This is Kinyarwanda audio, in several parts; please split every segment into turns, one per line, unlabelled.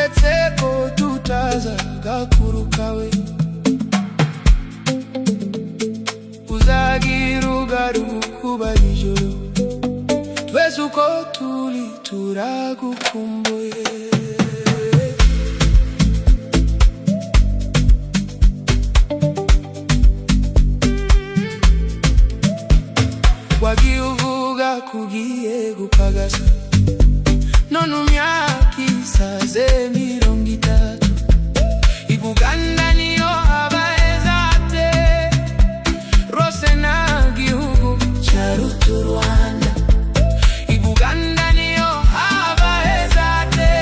uretseko tutazagakurukawe uzagira ugaruka ijoro twese uko turi turagukumbuye wagiye uvuga kugiye gupagasa none imyaka isaze 30 ibuganda niyo habaheza ate rose nta gihugu cyaruta u Rwanda ibuganda niyo habaheza ate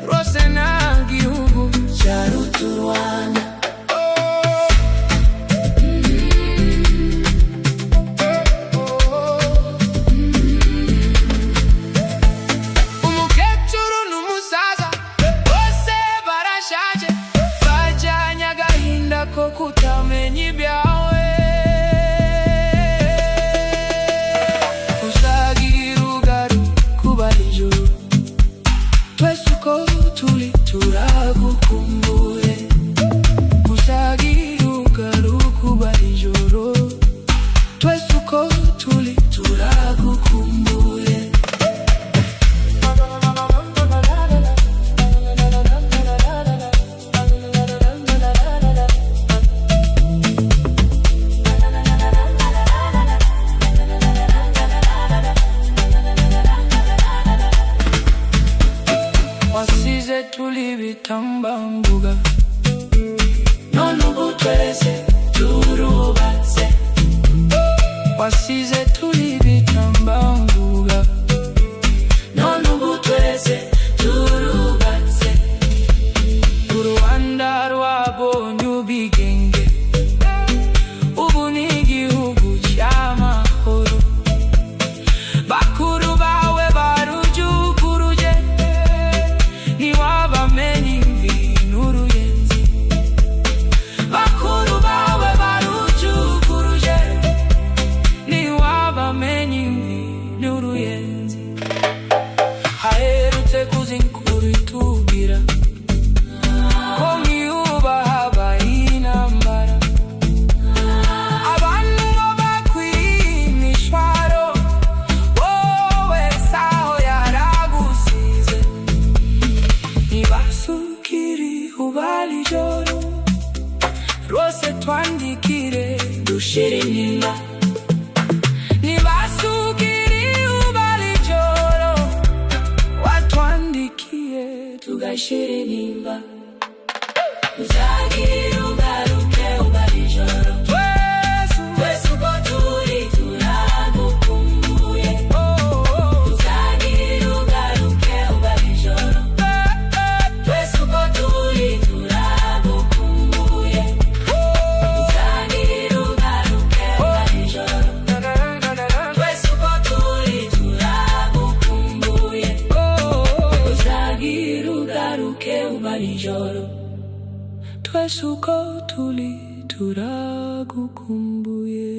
rose nta gihugu cyaruta u Rwanda ko kutamenya ibyawe uzagira ugaruka ijoro twese uko turi turagukumbuye uzagira ugaruka ijoro twese uko turi turagukumbuye wasize tuli bitambambuga none ubu twese turubatse wasize tuli bitambambuga none ubu twese turubatse u Rwanda rwabonye ubwigenge ubu ni igihugu cy'amahoro bakuru bawe barujuguruje ntiwabamenye imvi n'uruyenzi bakuru bawe barujuguruje ntiwabamenye imvi n'uruyenzi haherutse kuza inkuru itubwira ko mwiyubaha bayinambara abantu ngo bakwiye imishwaro wowe saho yaragusize nibasukiri ubali ijoro rwose twandikire dushire inyuma nibasukiri ubali ijoro watwandikiye tugashire inyuma uzagira ugaruke ubali ijoro twese uko turi turagukumbuye uzagira ugaruke ubali ijoro twese uko turi turagukumbuye uzagira ugaruke ubali ijoro twese uko turi turagukumbuye uzagira ugaruke ubali ijoro twese uko turi turagukumbuye.